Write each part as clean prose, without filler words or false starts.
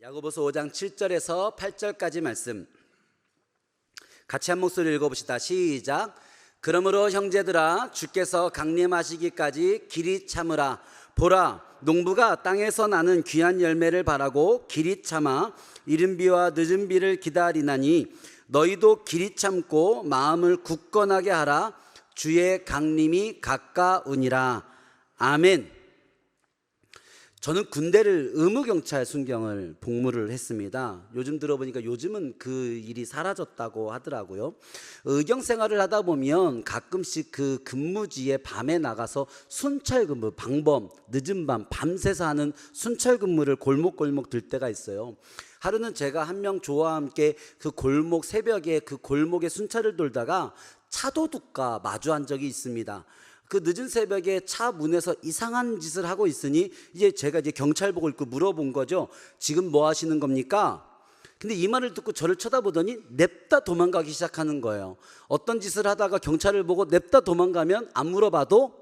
야고보서 5장 7절에서 8절까지 말씀 같이 한 목소리 읽어봅시다. 시작. 그러므로 형제들아, 주께서 강림하시기까지 길이 참으라. 보라, 농부가 땅에서 나는 귀한 열매를 바라고 길이 참아 이른 비와 늦은 비를 기다리나니 너희도 길이 참고 마음을 굳건하게 하라. 주의 강림이 가까우니라. 아멘. 저는 군대를 의무경찰 순경을 복무를 했습니다. 요즘 들어보니까 요즘은 그 일이 사라졌다고 하더라고요. 의경생활을 하다 보면 가끔씩 그 근무지에 밤에 나가서 순찰근무, 방범, 늦은 밤, 밤새서 하는 순찰근무를 골목골목 들 때가 있어요. 하루는 제가 한 명 조와 함께 그 골목 새벽에 그 골목에 순찰을 돌다가 차도둑과 마주한 적이 있습니다. 그 늦은 새벽에 차 문에서 이상한 짓을 하고 있으니 제가 경찰복을 입고 물어본 거죠. 지금 뭐 하시는 겁니까? 근데 이 말을 듣고 저를 쳐다보더니 냅다 도망가기 시작하는 거예요. 어떤 짓을 하다가 경찰을 보고 냅다 도망가면 안 물어봐도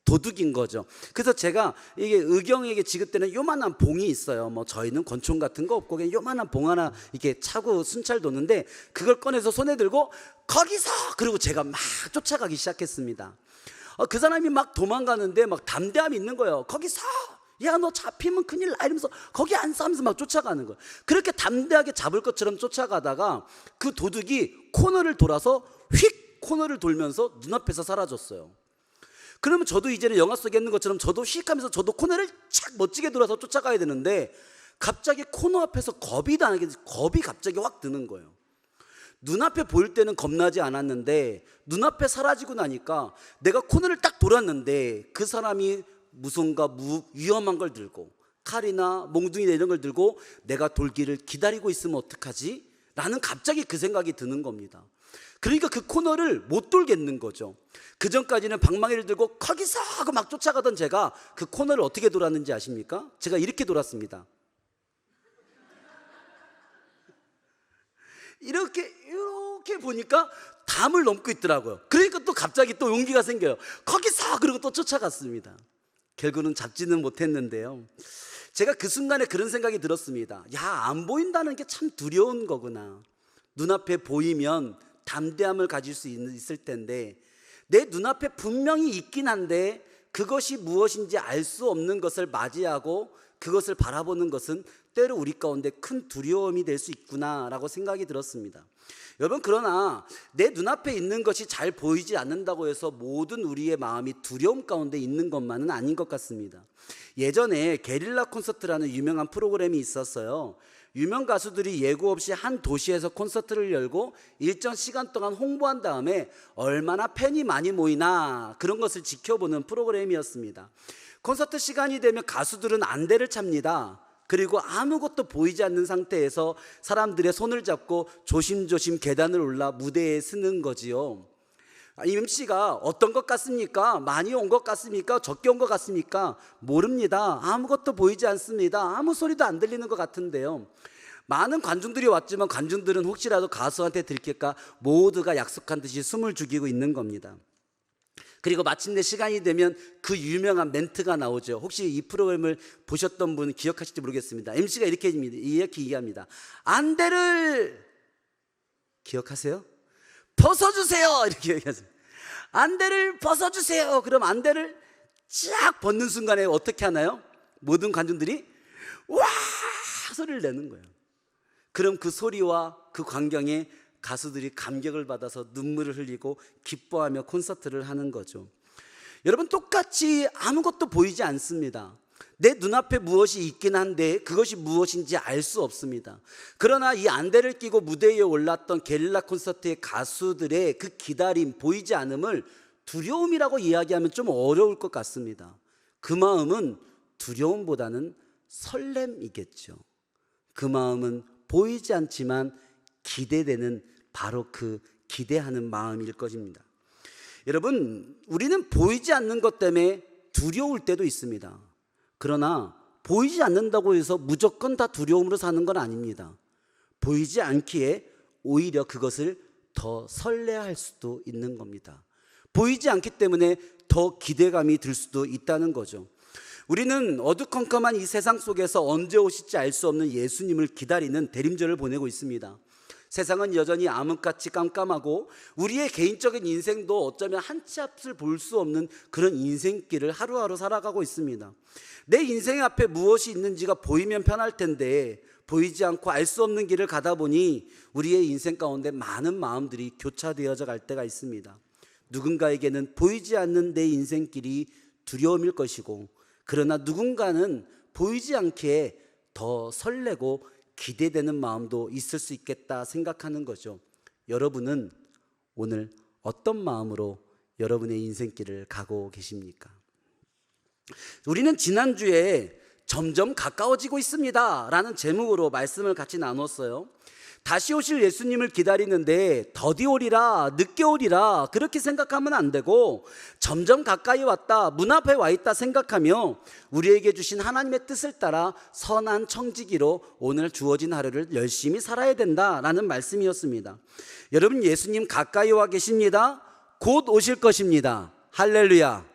도둑인 거죠. 그래서 제가 이게 의경에게 지급되는 요만한 봉이 있어요. 뭐 저희는 권총 같은 거 없고 그냥 요만한 봉 하나 이렇게 차고 순찰 도는데 그걸 꺼내서 손에 들고 거기서, 그리고 제가 막 쫓아가기 시작했습니다. 그 사람이 막 도망가는데 막 담대함이 있는 거예요. 거기서, 야, 너 잡히면 큰일 나, 이러면서 거기 안 싸면서 막 쫓아가는 거예요. 그렇게 담대하게 잡을 것처럼 쫓아가다가 그 도둑이 코너를 돌아서 휙 코너를 돌면서 눈앞에서 사라졌어요. 그러면 저도 이제는 영화 속에 있는 것처럼 저도 휙 하면서 저도 코너를 착 멋지게 돌아서 쫓아가야 되는데 갑자기 코너 앞에서 겁이 갑자기 확 드는 거예요. 눈앞에 보일 때는 겁나지 않았는데 눈앞에 사라지고 나니까 내가 코너를 딱 돌았는데 그 사람이 무선과 위험한 걸 들고 칼이나 몽둥이나 이런 걸 들고 내가 돌기를 기다리고 있으면 어떡하지? 라는 갑자기 그 생각이 드는 겁니다. 그러니까 그 코너를 못 돌겠는 거죠. 그 전까지는 방망이를 들고 거기서 하고 막 쫓아가던 제가 그 코너를 어떻게 돌았는지 아십니까? 제가 이렇게 돌았습니다. 이렇게 보니까 담을 넘고 있더라고요. 그러니까 또 갑자기 또 용기가 생겨요. 거기서, 그리고 또 쫓아갔습니다. 결국은 잡지는 못했는데요. 제가 그 순간에 그런 생각이 들었습니다. 야, 안 보인다는 게 참 두려운 거구나. 눈앞에 보이면 담대함을 가질 수 있을 텐데 내 눈앞에 분명히 있긴 한데 그것이 무엇인지 알 수 없는 것을 맞이하고 그것을 바라보는 것은 때로 우리 가운데 큰 두려움이 될 수 있구나라고 생각이 들었습니다. 여러분, 그러나 내 눈앞에 있는 것이 잘 보이지 않는다고 해서 모든 우리의 마음이 두려움 가운데 있는 것만은 아닌 것 같습니다. 예전에 게릴라 콘서트라는 유명한 프로그램이 있었어요. 유명 가수들이 예고 없이 한 도시에서 콘서트를 열고 일정 시간 동안 홍보한 다음에 얼마나 팬이 많이 모이나 그런 것을 지켜보는 프로그램이었습니다. 콘서트 시간이 되면 가수들은 안대를 찹니다. 그리고 아무것도 보이지 않는 상태에서 사람들의 손을 잡고 조심조심 계단을 올라 무대에 서는 거지요. 이 MC가 어떤 것 같습니까? 많이 온 것 같습니까? 적게 온 것 같습니까? 모릅니다. 아무것도 보이지 않습니다. 아무 소리도 안 들리는 것 같은데요. 많은 관중들이 왔지만 관중들은 혹시라도 가수한테 들킬까 모두가 약속한 듯이 숨을 죽이고 있는 겁니다. 그리고 마침내 시간이 되면 그 유명한 멘트가 나오죠. 혹시 이 프로그램을 보셨던 분 기억하실지 모르겠습니다. MC가 이렇게 얘기합니다. 안대를 기억하세요? 벗어주세요. 이렇게 얘기하세요. 안대를 벗어주세요. 그럼 안대를 쫙 벗는 순간에 어떻게 하나요? 모든 관중들이 와 소리를 내는 거예요. 그럼 그 소리와 그 광경에 가수들이 감격을 받아서 눈물을 흘리고 기뻐하며 콘서트를 하는 거죠. 여러분, 똑같이 아무것도 보이지 않습니다. 내 눈앞에 무엇이 있긴 한데 그것이 무엇인지 알 수 없습니다. 그러나 이 안대를 끼고 무대에 올랐던 게릴라 콘서트의 가수들의 그 기다림, 보이지 않음을 두려움이라고 이야기하면 좀 어려울 것 같습니다. 그 마음은 두려움보다는 설렘이겠죠. 그 마음은 보이지 않지만 기대되는 바로 그 기대하는 마음일 것입니다. 여러분, 우리는 보이지 않는 것 때문에 두려울 때도 있습니다. 그러나 보이지 않는다고 해서 무조건 다 두려움으로 사는 건 아닙니다. 보이지 않기에 오히려 그것을 더 설레할 수도 있는 겁니다. 보이지 않기 때문에 더 기대감이 들 수도 있다는 거죠. 우리는 어두컴컴한 이 세상 속에서 언제 오실지 알 수 없는 예수님을 기다리는 대림절을 보내고 있습니다. 세상은 여전히 암흑같이 깜깜하고 우리의 개인적인 인생도 어쩌면 한 치 앞을 볼 수 없는 그런 인생길을 하루하루 살아가고 있습니다. 내 인생 앞에 무엇이 있는지가 보이면 편할 텐데 보이지 않고 알 수 없는 길을 가다 보니 우리의 인생 가운데 많은 마음들이 교차되어져 갈 때가 있습니다. 누군가에게는 보이지 않는 내 인생길이 두려움일 것이고, 그러나 누군가는 보이지 않기에 더 설레고 기대되는 마음도 있을 수 있겠다 생각하는 거죠. 여러분은 오늘 어떤 마음으로 여러분의 인생길을 가고 계십니까? 우리는 지난주에 점점 가까워지고 있습니다 라는 제목으로 말씀을 같이 나눴어요. 다시 오실 예수님을 기다리는데 더디 오리라 늦게 오리라 그렇게 생각하면 안 되고, 점점 가까이 왔다, 문 앞에 와 있다 생각하며 우리에게 주신 하나님의 뜻을 따라 선한 청지기로 오늘 주어진 하루를 열심히 살아야 된다라는 말씀이었습니다. 여러분, 예수님 가까이 와 계십니다. 곧 오실 것입니다. 할렐루야.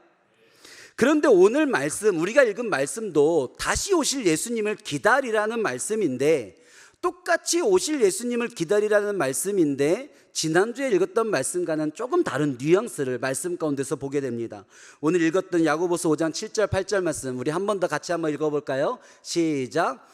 그런데 오늘 말씀, 우리가 읽은 말씀도 다시 오실 예수님을 기다리라는 말씀인데, 똑같이 오실 예수님을 기다리라는 말씀인데 지난주에 읽었던 말씀과는 조금 다른 뉘앙스를 말씀 가운데서 보게 됩니다. 오늘 읽었던 야고보서 5장 7절 8절 말씀, 우리 한 번 더 같이 한번 읽어볼까요? 시작.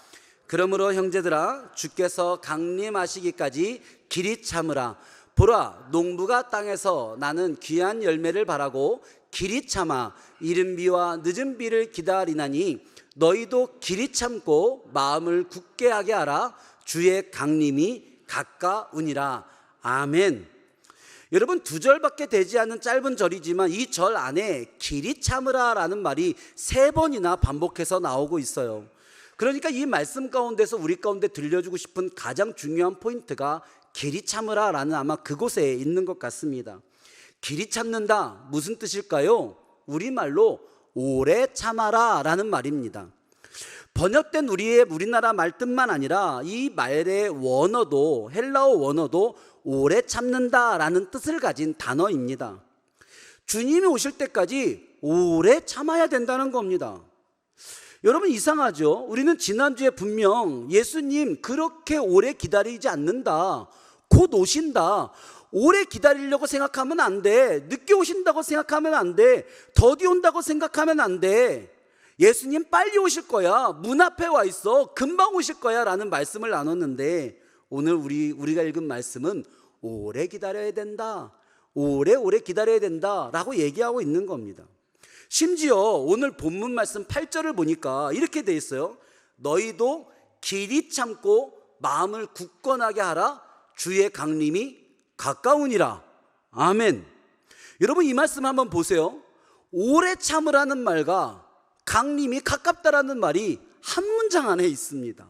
그러므로 형제들아, 주께서 강림하시기까지 길이 참으라. 보라, 농부가 땅에서 나는 귀한 열매를 바라고 길이 참아 이른 비와 늦은 비를 기다리나니 너희도 길이 참고 마음을 굳게 하게 하라. 주의 강림이 가까우니라. 아멘. 여러분, 2절밖에 되지 않은 짧은 절이지만 이 절 안에 길이 참으라 라는 말이 3번이나 반복해서 나오고 있어요. 그러니까 이 말씀 가운데서 우리 가운데 들려주고 싶은 가장 중요한 포인트가 길이 참으라 라는 아마 그곳에 있는 것 같습니다. 길이 참는다, 무슨 뜻일까요? 우리말로 오래 참아라 라는 말입니다. 번역된 우리나라 말뜻만 아니라 이 말의 원어도, 헬라어 원어도 오래 참는다 라는 뜻을 가진 단어입니다. 주님이 오실 때까지 오래 참아야 된다는 겁니다. 여러분, 이상하죠? 우리는 지난주에 분명 예수님 그렇게 오래 기다리지 않는다, 곧 오신다, 오래 기다리려고 생각하면 안 돼, 늦게 오신다고 생각하면 안 돼, 더디 온다고 생각하면 안 돼, 예수님 빨리 오실 거야, 문 앞에 와 있어, 금방 오실 거야 라는 말씀을 나눴는데, 오늘 우리가 읽은 말씀은 오래 기다려야 된다, 오래 기다려야 된다 라고 얘기하고 있는 겁니다. 심지어 오늘 본문 말씀 8절을 보니까 이렇게 돼 있어요. 너희도 길이 참고 마음을 굳건하게 하라. 주의 강림이 가까우니라. 아멘. 여러분, 이 말씀 한번 보세요. 오래 참으라는 말과 강림이 가깝다라는 말이 한 문장 안에 있습니다.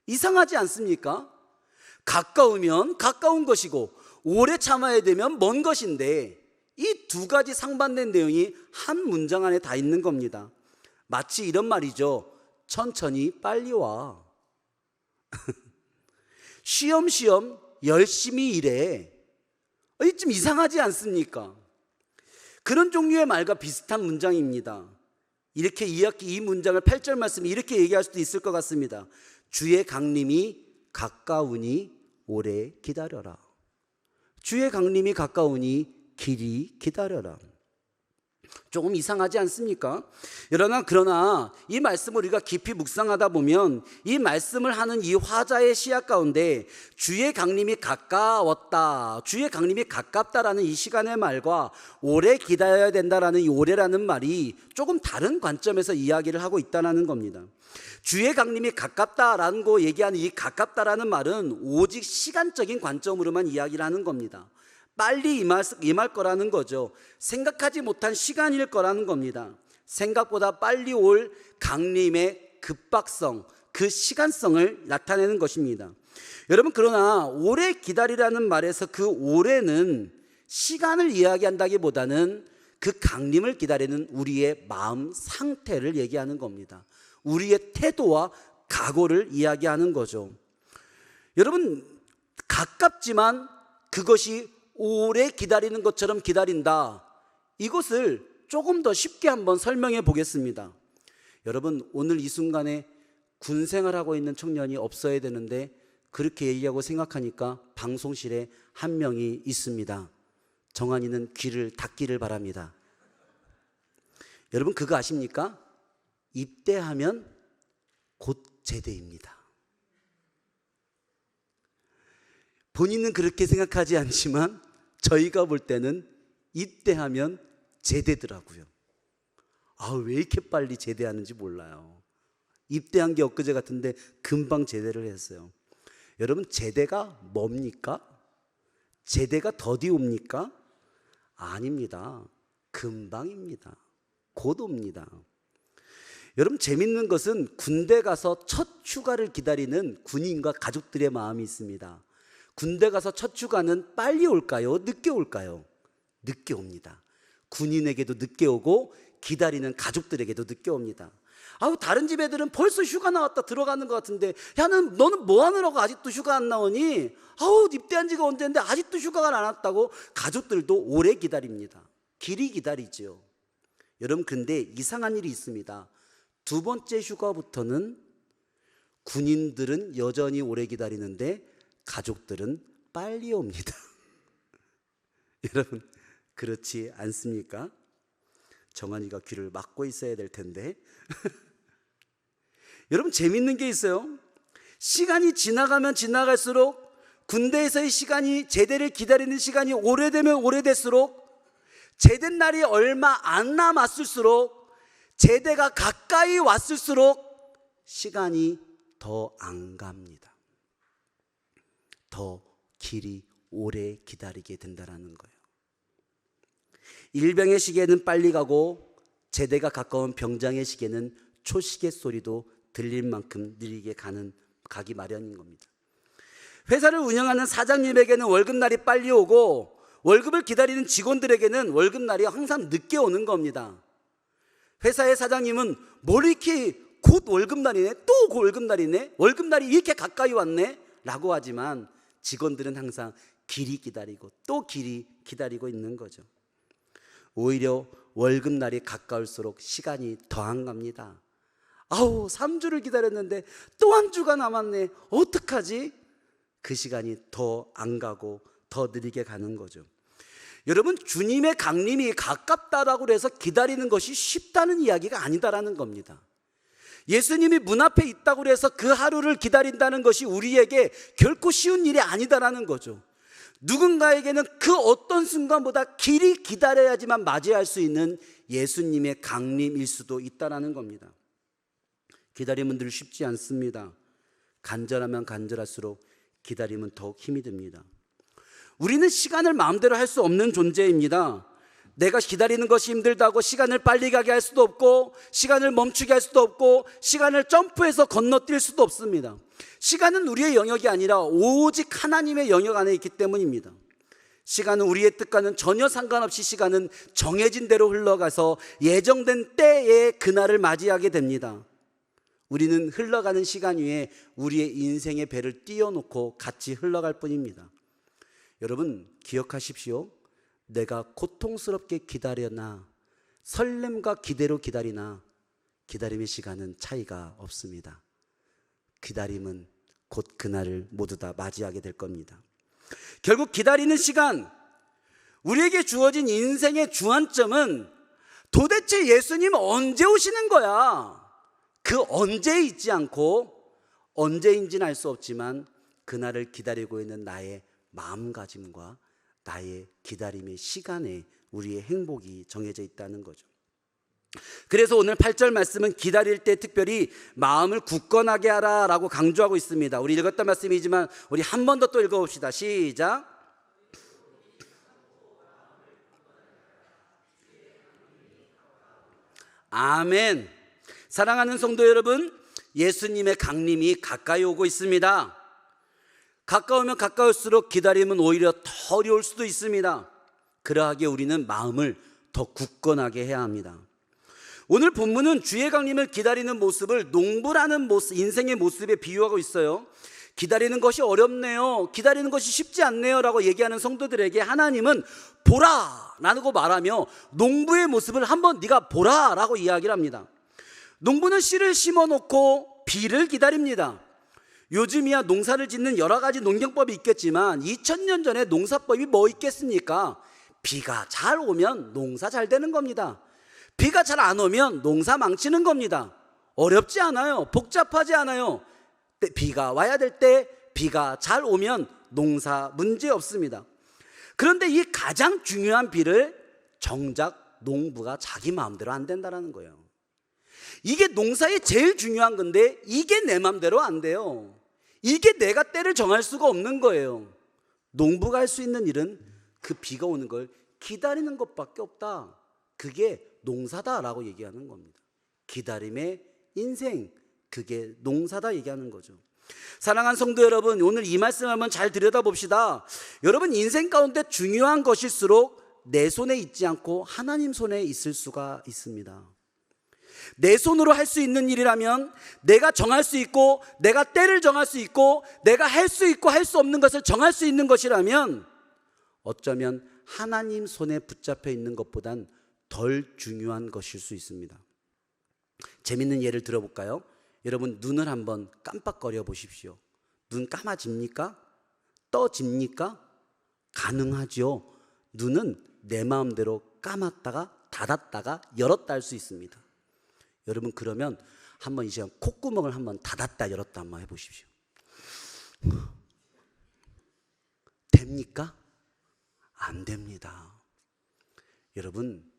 이상하지 않습니까? 가까우면 가까운 것이고 오래 참아야 되면 먼 것인데, 이 두 가지 상반된 내용이 한 문장 안에 다 있는 겁니다. 마치 이런 말이죠. 천천히 빨리 와. 쉬엄쉬엄 열심히 일해. 좀 이상하지 않습니까? 그런 종류의 말과 비슷한 문장입니다. 이렇게 이 문장을 8절 말씀이 이렇게 얘기할 수도 있을 것 같습니다. 주의 강림이 가까우니 오래 기다려라. 주의 강림이 가까우니 길이 기다려라. 조금 이상하지 않습니까? 그러나 이 말씀을 우리가 깊이 묵상하다 보면 이 말씀을 하는 이 화자의 시약 가운데 주의 강림이 가까웠다, 주의 강림이 가깝다라는 이 시간의 말과 오래 기다려야 된다라는 이 오래라는 말이 조금 다른 관점에서 이야기를 하고 있다는 겁니다. 주의 강림이 가깝다라는 거 얘기하는 이 가깝다라는 말은 오직 시간적인 관점으로만 이야기를 하는 겁니다. 빨리 임할 거라는 거죠. 생각하지 못한 시간일 거라는 겁니다. 생각보다 빨리 올 강림의 급박성, 그 시간성을 나타내는 것입니다. 여러분, 그러나 오래 기다리라는 말에서 그 오래는 시간을 이야기한다기보다는 그 강림을 기다리는 우리의 마음 상태를 얘기하는 겁니다. 우리의 태도와 각오를 이야기하는 거죠. 여러분, 가깝지만 그것이 오래 기다리는 것처럼 기다린다, 이것을 조금 더 쉽게 한번 설명해 보겠습니다. 여러분, 오늘 이 순간에 군 생활하고 있는 청년이 없어야 되는데 그렇게 얘기하고 생각하니까 방송실에 한 명이 있습니다. 정한이는 귀를 닫기를 바랍니다. 여러분, 그거 아십니까? 입대하면 곧 제대입니다. 본인은 그렇게 생각하지 않지만 저희가 볼 때는 입대하면 제대더라고요. 왜 이렇게 빨리 제대하는지 몰라요. 입대한 게 엊그제 같은데 금방 제대를 했어요. 여러분, 제대가 뭡니까? 제대가 더디 옵니까? 아닙니다. 금방입니다. 곧 옵니다. 여러분, 재밌는 것은 군대 가서 첫 휴가를 기다리는 군인과 가족들의 마음이 있습니다. 군대 가서 첫 휴가는 빨리 올까요? 늦게 올까요? 늦게 옵니다. 군인에게도 늦게 오고 기다리는 가족들에게도 늦게 옵니다. 다른 집 애들은 벌써 휴가 나왔다 들어가는 것 같은데, 너는 뭐 하느라고 아직도 휴가 안 나오니? 입대한 지가 언제인데 아직도 휴가가 안 왔다고 가족들도 오래 기다립니다. 길이 기다리죠. 여러분, 근데 이상한 일이 있습니다. 두 번째 휴가부터는 군인들은 여전히 오래 기다리는데 가족들은 빨리 옵니다. 여러분, 그렇지 않습니까? 정한이가 귀를 막고 있어야 될 텐데. 여러분, 재밌는 게 있어요. 시간이 지나가면 지나갈수록 군대에서의 시간이, 제대를 기다리는 시간이 오래되면 오래될수록, 제대 날이 얼마 안 남았을수록, 제대가 가까이 왔을수록 시간이 더 안 갑니다. 더 길이 오래 기다리게 된다는 거예요. 일병의 시계는 빨리 가고 제대가 가까운 병장의 시계는 초시계 소리도 들릴 만큼 느리게 가기 마련인 겁니다. 회사를 운영하는 사장님에게는 월급날이 빨리 오고 월급을 기다리는 직원들에게는 월급날이 항상 늦게 오는 겁니다. 회사의 사장님은 뭘 이렇게 곧 월급날이네, 또 곧 월급날이네, 월급날이 이렇게 가까이 왔네 라고 하지만 직원들은 항상 길이 기다리고 또 길이 기다리고 있는 거죠. 오히려 월급날이 가까울수록 시간이 더 안 갑니다. 3주를 기다렸는데 또 한 주가 남았네, 어떡하지? 그 시간이 더 안 가고 더 느리게 가는 거죠. 여러분, 주님의 강림이 가깝다라고 해서 기다리는 것이 쉽다는 이야기가 아니다라는 겁니다. 예수님이 문 앞에 있다고 해서 그 하루를 기다린다는 것이 우리에게 결코 쉬운 일이 아니다라는 거죠. 누군가에게는 그 어떤 순간보다 길이 기다려야지만 맞이할 수 있는 예수님의 강림일 수도 있다라는 겁니다. 기다림은 늘 쉽지 않습니다. 간절하면 간절할수록 기다림은 더욱 힘이 듭니다. 우리는 시간을 마음대로 할 수 없는 존재입니다. 내가 기다리는 것이 힘들다고 시간을 빨리 가게 할 수도 없고, 시간을 멈추게 할 수도 없고, 시간을 점프해서 건너뛸 수도 없습니다. 시간은 우리의 영역이 아니라 오직 하나님의 영역 안에 있기 때문입니다. 시간은 우리의 뜻과는 전혀 상관없이 시간은 정해진 대로 흘러가서 예정된 때에 그날을 맞이하게 됩니다. 우리는 흘러가는 시간 위에 우리의 인생의 배를 띄워놓고 같이 흘러갈 뿐입니다. 여러분, 기억하십시오. 내가 고통스럽게 기다려나 설렘과 기대로 기다리나 기다림의 시간은 차이가 없습니다. 기다림은 곧 그날을 모두 다 맞이하게 될 겁니다. 결국 기다리는 시간, 우리에게 주어진 인생의 주안점은 도대체 예수님 언제 오시는 거야? 그 언제에 있지 않고, 언제인지는 알 수 없지만 그날을 기다리고 있는 나의 마음가짐과 나의 기다림의 시간에 우리의 행복이 정해져 있다는 거죠. 그래서 오늘 8절 말씀은 기다릴 때 특별히 마음을 굳건하게 하라 라고 강조하고 있습니다. 우리 읽었던 말씀이지만 우리 한 번 더 또 읽어봅시다. 시작. 아멘. 사랑하는 성도 여러분, 예수님의 강림이 가까이 오고 있습니다. 가까우면 가까울수록 기다림은 오히려 더 어려울 수도 있습니다. 그러하기에 우리는 마음을 더 굳건하게 해야 합니다. 오늘 본문은 주의 강림을 기다리는 모습을 농부라는 모습, 인생의 모습에 비유하고 있어요. 기다리는 것이 어렵네요, 기다리는 것이 쉽지 않네요 라고 얘기하는 성도들에게 하나님은 보라 라고 말하며 농부의 모습을 한번 네가 보라 라고 이야기를 합니다. 농부는 씨를 심어 놓고 비를 기다립니다. 요즘이야 농사를 짓는 여러 가지 농경법이 있겠지만 2000년 전에 농사법이 뭐 있겠습니까? 비가 잘 오면 농사 잘 되는 겁니다. 비가 잘 안 오면 농사 망치는 겁니다. 어렵지 않아요. 복잡하지 않아요. 비가 와야 될 때 비가 잘 오면 농사 문제 없습니다. 그런데 이 가장 중요한 비를 정작 농부가 자기 마음대로 안 된다는 거예요. 이게 농사의 제일 중요한 건데 이게 내 마음대로 안 돼요. 이게 내가 때를 정할 수가 없는 거예요. 농부가 할 수 있는 일은 그 비가 오는 걸 기다리는 것밖에 없다. 그게 농사다라고 얘기하는 겁니다. 기다림의 인생, 그게 농사다 얘기하는 거죠. 사랑하는 성도 여러분, 오늘 이 말씀을 한번 잘 들여다봅시다. 여러분, 인생 가운데 중요한 것일수록 내 손에 있지 않고 하나님 손에 있을 수가 있습니다. 내 손으로 할 수 있는 일이라면 내가 정할 수 있고 내가 때를 정할 수 있고 내가 할 수 있고 할 수 없는 것을 정할 수 있는 것이라면 어쩌면 하나님 손에 붙잡혀 있는 것보단 덜 중요한 것일 수 있습니다. 재밌는 예를 들어볼까요? 여러분, 눈을 한번 깜빡거려 보십시오. 눈 감아집니까? 떠집니까? 가능하죠. 눈은 내 마음대로 감았다가 닫았다가 열었다 할 수 있습니다. 여러분, 그러면 한번 이 시간 콧구멍을 한번 닫았다 열었다 한번 해보십시오. 됩니까? 안 됩니다. 여러분,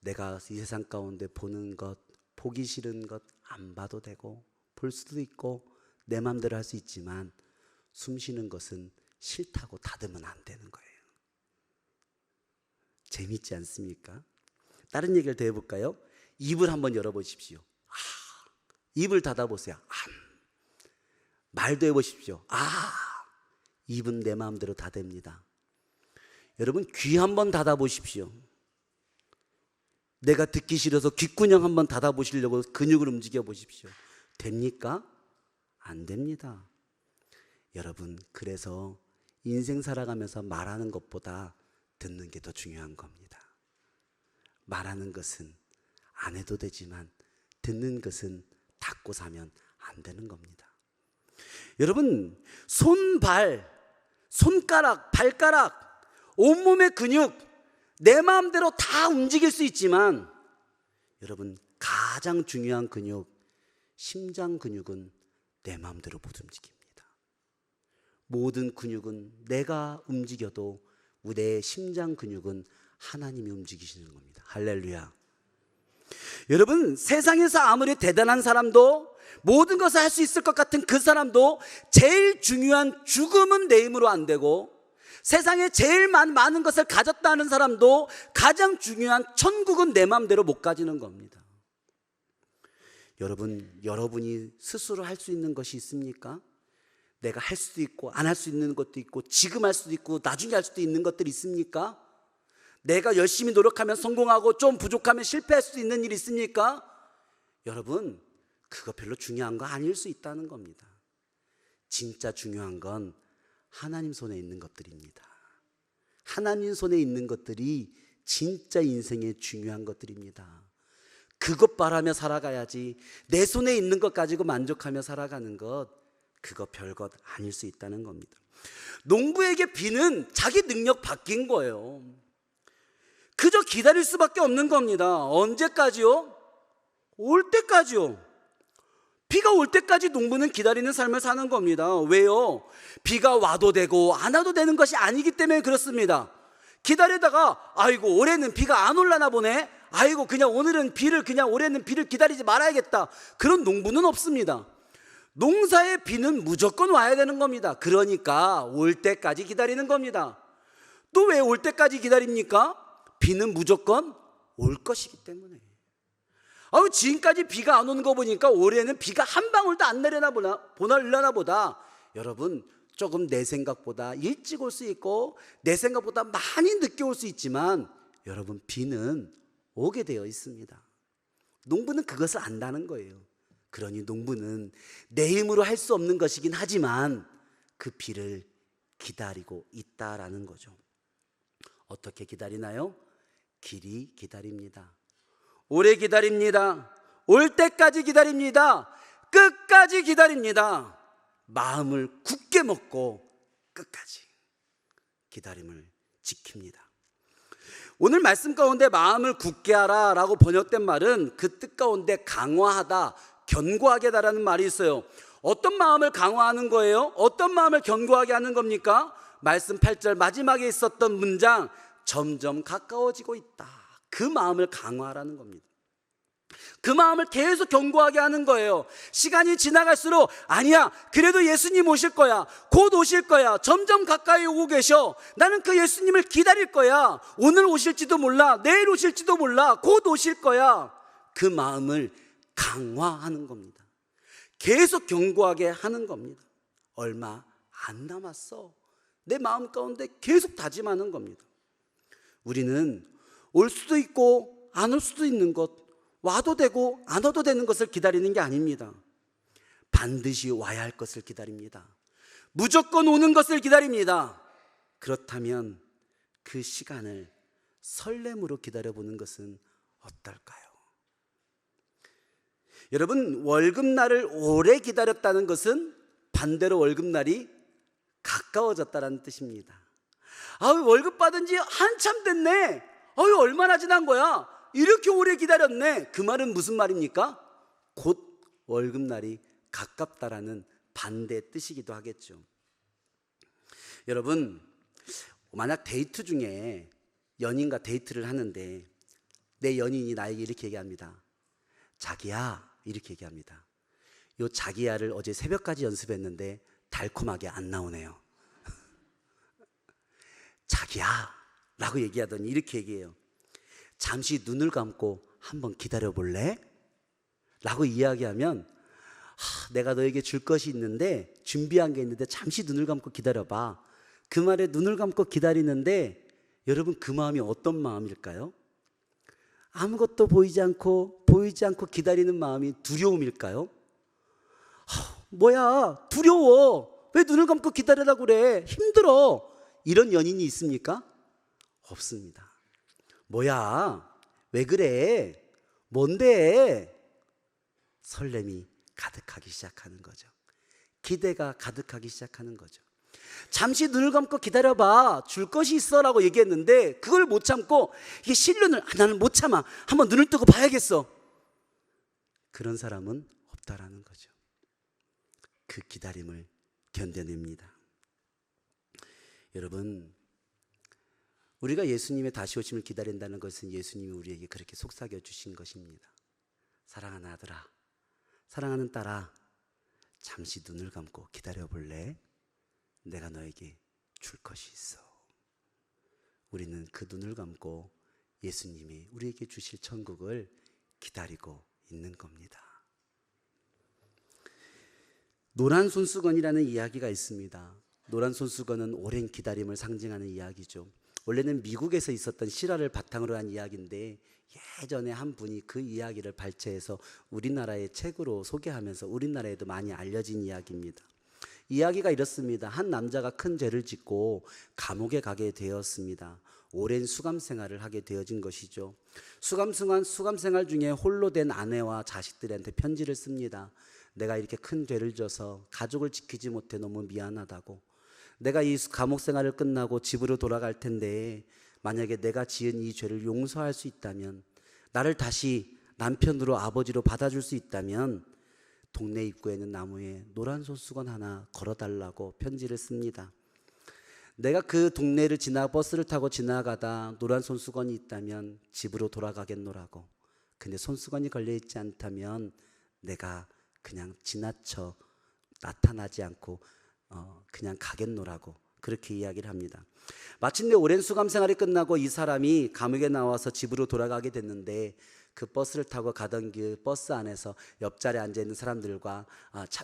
내가 이 세상 가운데 보는 것, 보기 싫은 것 안 봐도 되고 볼 수도 있고 내 마음대로 할 수 있지만 숨 쉬는 것은 싫다고 닫으면 안 되는 거예요. 재밌지 않습니까? 다른 얘기를 더 해볼까요? 입을 한번 열어보십시오. 입을 닫아보세요. 말도 해보십시오. 입은 내 마음대로 다 됩니다. 여러분, 귀 한번 닫아보십시오. 내가 듣기 싫어서 귓구녕 한번 닫아보시려고 근육을 움직여 보십시오. 됩니까? 안 됩니다. 여러분, 그래서 인생 살아가면서 말하는 것보다 듣는 게 더 중요한 겁니다. 말하는 것은 안 해도 되지만 듣는 것은 닫고 사면 안 되는 겁니다. 여러분, 손발, 손가락, 발가락, 온몸의 근육 내 마음대로 다 움직일 수 있지만 여러분, 가장 중요한 근육, 심장 근육은 내 마음대로 못 움직입니다. 모든 근육은 내가 움직여도 내 심장 근육은 하나님이 움직이시는 겁니다. 할렐루야. 여러분, 세상에서 아무리 대단한 사람도 모든 것을 할 수 있을 것 같은 그 사람도 제일 중요한 죽음은 내 힘으로 안 되고 세상에 제일 많은 것을 가졌다는 사람도 가장 중요한 천국은 내 마음대로 못 가지는 겁니다. 여러분이 스스로 할 수 있는 것이 있습니까? 내가 할 수도 있고 안 할 수 있는 것도 있고 지금 할 수도 있고 나중에 할 수도 있는 것들이 있습니까? 내가 열심히 노력하면 성공하고 좀 부족하면 실패할 수도 있는 일이 있습니까? 여러분, 그거 별로 중요한 거 아닐 수 있다는 겁니다. 진짜 중요한 건 하나님 손에 있는 것들입니다. 하나님 손에 있는 것들이 진짜 인생의 중요한 것들입니다. 그것 바라며 살아가야지 내 손에 있는 것 가지고 만족하며 살아가는 것, 그거 별것 아닐 수 있다는 겁니다. 농부에게 비는 자기 능력 바뀐 거예요. 그저 기다릴 수밖에 없는 겁니다. 언제까지요? 올 때까지요. 비가 올 때까지 농부는 기다리는 삶을 사는 겁니다. 왜요? 비가 와도 되고 안 와도 되는 것이 아니기 때문에 그렇습니다. 기다리다가 아이고 올해는 비가 안 올라나 보네. 아이고 그냥 오늘은 올해는 비를 기다리지 말아야겠다. 그런 농부는 없습니다. 농사의 비는 무조건 와야 되는 겁니다. 그러니까 올 때까지 기다리는 겁니다. 또 왜 올 때까지 기다립니까? 비는 무조건 올 것이기 때문에. 지금까지 비가 안 오는 거 보니까 올해는 비가 한 방울도 안 내려나 보다. 여러분, 조금 내 생각보다 일찍 올 수 있고 내 생각보다 많이 늦게 올 수 있지만 여러분, 비는 오게 되어 있습니다. 농부는 그것을 안다는 거예요. 그러니 농부는 내 힘으로 할 수 없는 것이긴 하지만 그 비를 기다리고 있다라는 거죠. 어떻게 기다리나요? 길이 기다립니다. 오래 기다립니다. 올 때까지 기다립니다. 끝까지 기다립니다. 마음을 굳게 먹고 끝까지 기다림을 지킵니다. 오늘 말씀 가운데 마음을 굳게 하라 라고 번역된 말은 그 뜻 가운데 강화하다, 견고하게 하다라는 말이 있어요. 어떤 마음을 강화하는 거예요? 어떤 마음을 견고하게 하는 겁니까? 말씀 8절 마지막에 있었던 문장, 점점 가까워지고 있다. 그 마음을 강화하라는 겁니다. 그 마음을 계속 견고하게 하는 거예요. 시간이 지나갈수록 아니야, 그래도 예수님 오실 거야, 곧 오실 거야, 점점 가까이 오고 계셔, 나는 그 예수님을 기다릴 거야, 오늘 오실지도 몰라, 내일 오실지도 몰라, 곧 오실 거야. 그 마음을 강화하는 겁니다. 계속 견고하게 하는 겁니다. 얼마 안 남았어. 내 마음 가운데 계속 다짐하는 겁니다. 우리는 올 수도 있고 안 올 수도 있는 것, 와도 되고 안 와도 되는 것을 기다리는 게 아닙니다. 반드시 와야 할 것을 기다립니다. 무조건 오는 것을 기다립니다. 그렇다면 그 시간을 설렘으로 기다려보는 것은 어떨까요? 여러분, 월급날을 오래 기다렸다는 것은 반대로 월급날이 가까워졌다는 뜻입니다. 월급 받은 지 한참 됐네. 얼마나 지난 거야? 이렇게 오래 기다렸네. 그 말은 무슨 말입니까? 곧 월급날이 가깝다라는 반대 뜻이기도 하겠죠. 여러분, 만약 데이트 중에 연인과 데이트를 하는데 내 연인이 나에게 이렇게 얘기합니다. 자기야, 이렇게 얘기합니다. 요 자기야를 어제 새벽까지 연습했는데 달콤하게 안 나오네요. 자기야 라고 얘기하더니 이렇게 얘기해요. 잠시 눈을 감고 한번 기다려 볼래? 라고 이야기하면 내가 너에게 줄 것이 있는데, 준비한 게 있는데 잠시 눈을 감고 기다려봐. 그 말에 눈을 감고 기다리는데 여러분, 그 마음이 어떤 마음일까요? 아무것도 보이지 않고 기다리는 마음이 두려움일까요? 뭐야, 두려워, 왜 눈을 감고 기다리라고 그래, 힘들어, 이런 연인이 있습니까? 없습니다. 뭐야, 왜 그래, 뭔데? 설렘이 가득하기 시작하는 거죠. 기대가 가득하기 시작하는 거죠. 잠시 눈을 감고 기다려봐, 줄 것이 있어 라고 얘기했는데 그걸 못 참고 이게 실눈을, 나는 못 참아, 한번 눈을 뜨고 봐야겠어. 그런 사람은 없다라는 거죠. 그 기다림을 견뎌냅니다. 여러분, 우리가 예수님의 다시 오심을 기다린다는 것은 예수님이 우리에게 그렇게 속삭여 주신 것입니다. 사랑하는 아들아, 사랑하는 딸아, 잠시 눈을 감고 기다려 볼래? 내가 너에게 줄 것이 있어. 우리는 그 눈을 감고 예수님이 우리에게 주실 천국을 기다리고 있는 겁니다. 노란 손수건이라는 이야기가 있습니다. 노란 손수건은 오랜 기다림을 상징하는 이야기죠. 원래는 미국에서 있었던 실화를 바탕으로 한 이야기인데 예전에 한 분이 그 이야기를 발췌해서 우리나라의 책으로 소개하면서 우리나라에도 많이 알려진 이야기입니다. 이야기가 이렇습니다. 한 남자가 큰 죄를 짓고 감옥에 가게 되었습니다. 오랜 수감 생활을 하게 되어진 것이죠. 수감 생활 중에 홀로 된 아내와 자식들한테 편지를 씁니다. 내가 이렇게 큰 죄를 져서 가족을 지키지 못해 너무 미안하다고. 내가 이 감옥 생활을 끝나고 집으로 돌아갈 텐데 만약에 내가 지은 이 죄를 용서할 수 있다면, 나를 다시 남편으로, 아버지로 받아줄 수 있다면 동네 입구에 있는 나무에 노란 손수건 하나 걸어달라고 편지를 씁니다. 내가 그 동네를 버스를 타고 지나가다 노란 손수건이 있다면 집으로 돌아가겠노라고. 근데 손수건이 걸려있지 않다면 내가 그냥 지나쳐 나타나지 않고 그냥 가겠노라고, 그렇게 이야기를 합니다. 마침내 오랜 수감 생활이 끝나고 이 사람이 감옥에 나와서 집으로 돌아가게 됐는데 그 버스를 타고 가던 그 버스 안에서 옆자리에 앉아있는 사람들과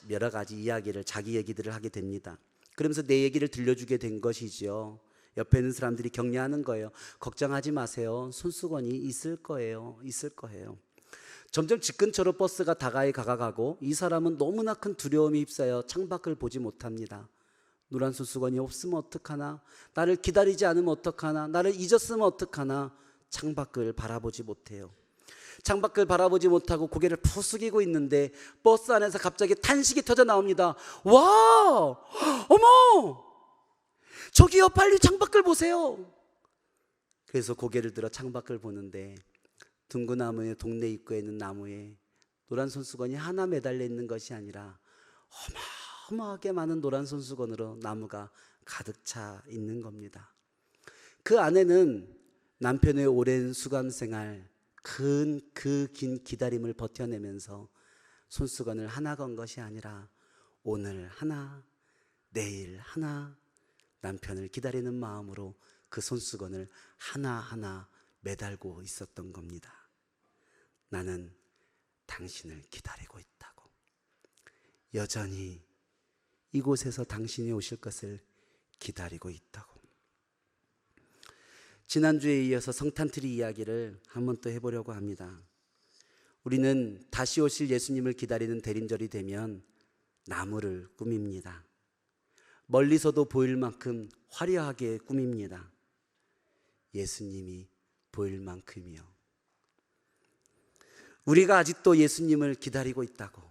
여러 가지 이야기를, 자기 얘기들을 하게 됩니다. 그러면서 내 얘기를 들려주게 된 것이죠. 옆에 있는 사람들이 격려하는 거예요. 걱정하지 마세요, 손수건이 있을 거예요. 점점 집 근처로 버스가 다가이 가고 이 사람은 너무나 큰 두려움이 휩싸여 창밖을 보지 못합니다. 노란 손수건이 없으면 어떡하나, 나를 기다리지 않으면 어떡하나, 나를 잊었으면 어떡하나, 창밖을 바라보지 못해요. 창밖을 바라보지 못하고 고개를 푹 숙이고 있는데 버스 안에서 갑자기 탄식이 터져 나옵니다. 와, 어머, 저기요, 빨리 창밖을 보세요. 그래서 고개를 들어 창밖을 보는데 둥그나무의 동네 입구에 있는 나무에 노란 손수건이 하나 매달려 있는 것이 아니라 어마어마하게 많은 노란 손수건으로 나무가 가득 차 있는 겁니다. 그 안에는 남편의 오랜 수감생활, 그 긴 기다림을 버텨내면서 손수건을 하나 건 것이 아니라 오늘 하나, 내일 하나, 남편을 기다리는 마음으로 그 손수건을 하나하나 매달고 있었던 겁니다. 나는 당신을 기다리고 있다고. 여전히 이곳에서 당신이 오실 것을 기다리고 있다고. 지난주에 이어서 성탄트리 이야기를 한번 또 해보려고 합니다. 우리는 다시 오실 예수님을 기다리는 대림절이 되면 나무를 꾸밉니다. 멀리서도 보일 만큼 화려하게 꾸밉니다. 예수님이 보일 만큼이요. 우리가 아직도 예수님을 기다리고 있다고,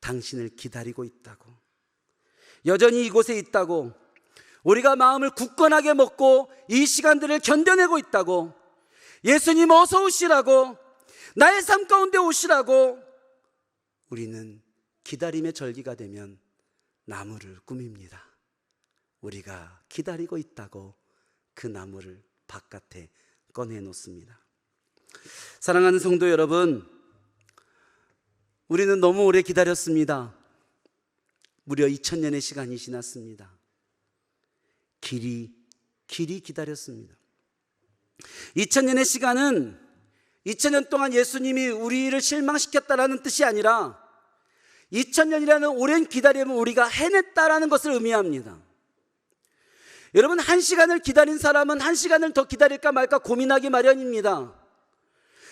당신을 기다리고 있다고, 여전히 이곳에 있다고, 우리가 마음을 굳건하게 먹고 이 시간들을 견뎌내고 있다고, 예수님 어서 오시라고, 나의 삶 가운데 오시라고 우리는 기다림의 절기가 되면 나무를 꾸밉니다. 우리가 기다리고 있다고 그 나무를 바깥에 꺼내놓습니다. 사랑하는 성도 여러분, 우리는 너무 오래 기다렸습니다. 무려 2000년의 시간이 지났습니다. 길이 기다렸습니다. 2000년의 시간은 2000년 동안 예수님이 우리를 실망시켰다라는 뜻이 아니라 2000년이라는 오랜 기다림을 우리가 해냈다라는 것을 의미합니다. 여러분, 1시간을 기다린 사람은 1시간을 더 기다릴까 말까 고민하기 마련입니다.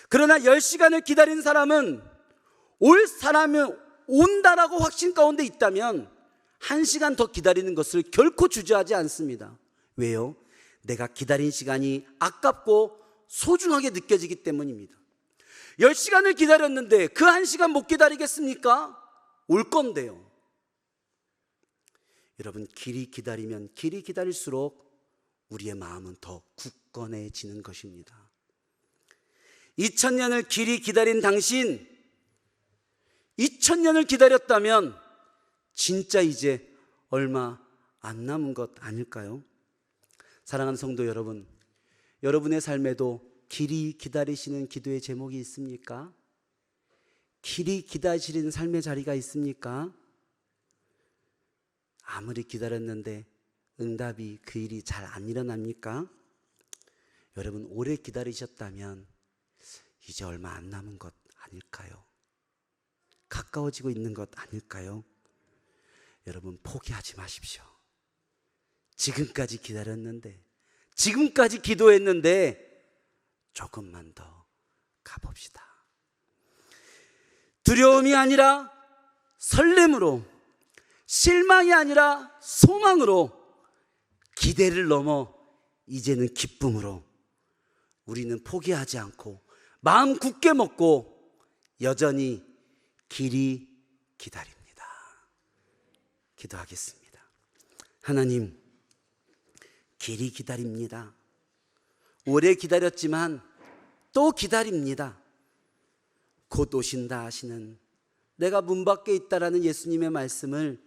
그러나 10시간을 기다린 사람은 올 사람이 온다라고 확신 가운데 있다면 1시간 더 기다리는 것을 결코 주저하지 않습니다. 왜요? 내가 기다린 시간이 아깝고 소중하게 느껴지기 때문입니다. 10시간을 기다렸는데 그 1시간 못 기다리겠습니까? 올 건데요. 여러분, 길이 기다리면 길이 기다릴수록 우리의 마음은 더 굳건해지는 것입니다. 2000년을 길이 기다린 당신, 2000년을 기다렸다면 진짜 이제 얼마 안 남은 것 아닐까요? 사랑하는 성도 여러분, 여러분의 삶에도 길이 기다리시는 기도의 제목이 있습니까? 길이 기다리시는 삶의 자리가 있습니까? 아무리 기다렸는데 응답이 그 일이 잘 안 일어납니까? 여러분, 오래 기다리셨다면 이제 얼마 안 남은 것 아닐까요? 가까워지고 있는 것 아닐까요? 여러분, 포기하지 마십시오. 지금까지 기다렸는데, 지금까지 기도했는데 조금만 더 가봅시다. 두려움이 아니라 설렘으로, 실망이 아니라 소망으로, 기대를 넘어 이제는 기쁨으로 우리는 포기하지 않고 마음 굳게 먹고 여전히 길이 기다립니다. 기도하겠습니다. 하나님, 길이 기다립니다. 오래 기다렸지만 또 기다립니다. 곧 오신다 하시는, 내가 문 밖에 있다라는 예수님의 말씀을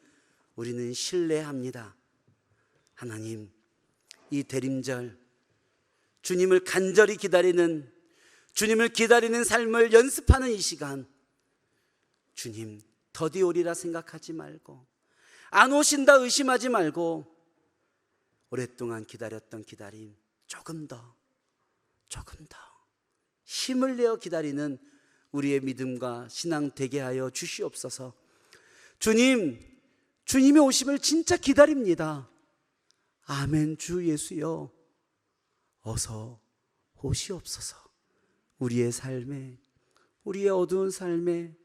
우리는 신뢰합니다. 하나님, 이 대림절 주님을 간절히 기다리는, 주님을 기다리는 삶을 연습하는 이 시간, 주님 더디 오리라 생각하지 말고, 안 오신다 의심하지 말고, 오랫동안 기다렸던 기다림 조금 더 힘을 내어 기다리는 우리의 믿음과 신앙 되게 하여 주시옵소서. 주님, 주님의 오심을 진짜 기다립니다. 아멘. 주 예수여, 어서 오시옵소서. 우리의 삶에, 우리의 어두운 삶에,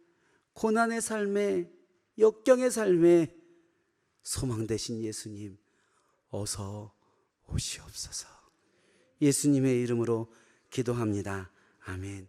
고난의 삶에, 역경의 삶에 소망 되신 예수님, 어서 오시옵소서. 예수님의 이름으로 기도합니다. 아멘.